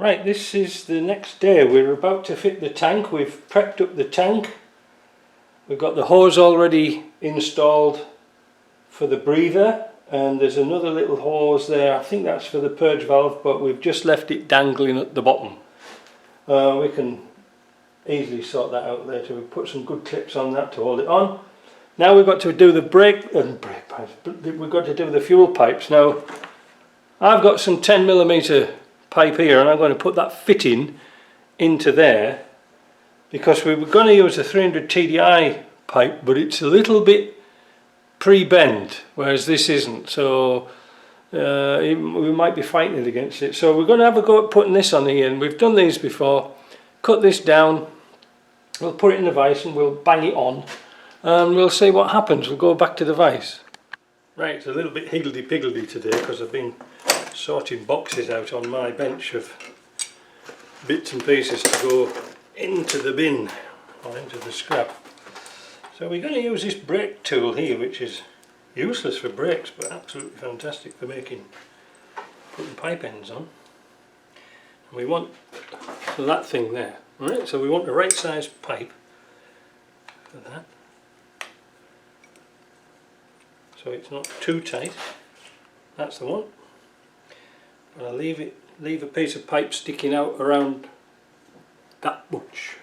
Right, this is the next day. We're about to fit the tank. We've prepped up the tank. We've got the hose already installed for the breather, and there's another little hose there. I think that's for the purge valve, but we've just left it dangling at the bottom. We can easily sort that out later. We've put some good clips on that to hold it on. Now we've got to do the brake pipes. We've got to do the fuel pipes. Now I've got some 10mm pipe here, and I'm going to put that fitting into there because we were going to use a 300 TDI pipe, but it's a little bit pre-bent, whereas this isn't, so we might be fighting against it. So we're going to have a go at putting this on here, and we've done these before. Cut this down, we'll put it in the vise and we'll bang it on, and we'll see what happens. We'll go back to the vise. Right, it's a little bit higgledy-piggledy today because I've been sorting boxes out on my bench of bits and pieces to go into the bin or into the scrap. So we're going to use this brake tool here, which is useless for brakes but absolutely fantastic for putting pipe ends on. And we want that thing there. Alright, so we want the right size pipe for that, so it's not too tight. That's the one. But I'll leave a piece of pipe sticking out around that much.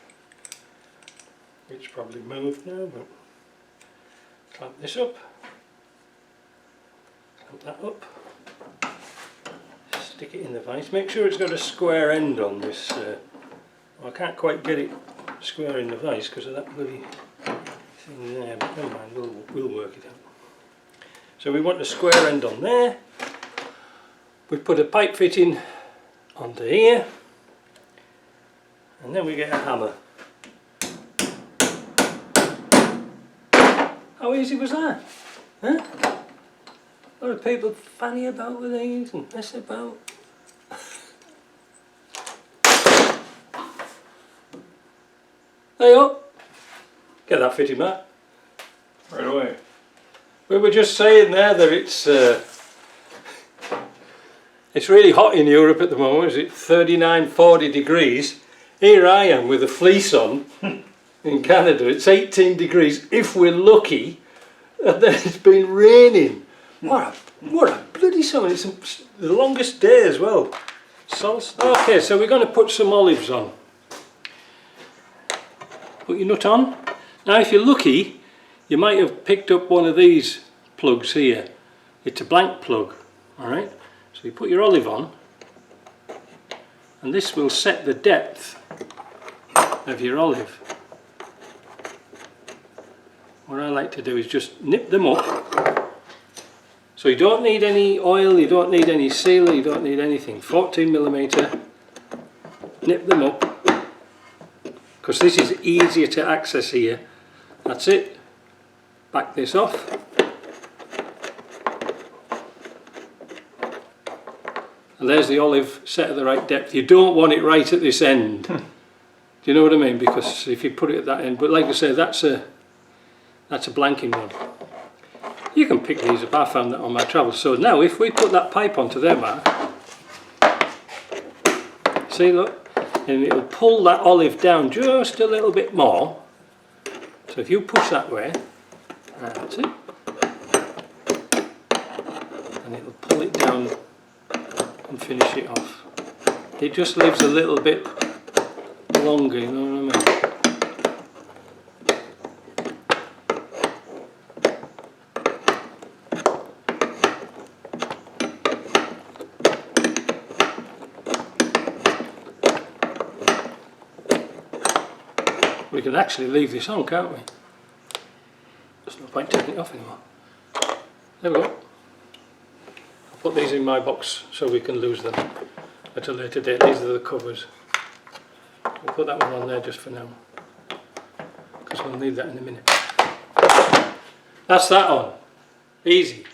It's probably moved now, but clamp this up, clamp that up, stick it in the vise. Make sure it's got a square end on this. I can't quite get it square in the vise because of that bloody thing there, but never mind, we'll work it out. So we want a square end on there. We put a pipe fitting onto here, and then we get a hammer. How easy was that? Huh? A lot of people fanny about with these and mess about. There you go. Get that fitting, Matt. Right away. We were just saying there that it's really hot in Europe at the moment. Is it 39, 40 degrees? Here I am with a fleece on in Canada. It's 18 degrees if we're lucky, and then it's been raining. What a bloody summer. It's the longest day as well. Okay, so we're going to put some olives on. Put your nut on. Now if you're lucky, you might have picked up one of these plugs here. It's a blank plug, alright? So you put your olive on, and this will set the depth of your olive. What I like to do is just nip them up. So you don't need any oil, you don't need any sealer, you don't need anything. 14mm, nip them up, because this is easier to access here. That's it. Back this off. And there's the olive set at the right depth. You don't want it right at this end. Do you know what I mean? Because if you put it at that end, but like I say, that's a blanking one. You can pick these up. I found that on my travels. So now if we put that pipe onto there, Mark, see, look, and it'll pull that olive down just a little bit more. So if you push that way, that's it, and it'll pull it down and finish it off. It just leaves a little bit longer, you know what I mean? We can actually leave this on, can't we? There's no point taking it off anymore. There we go. I'll put these in my box so we can lose them at a later date. These are the covers. We'll put that one on there just for now, because we'll need that in a minute. That's that on. Easy.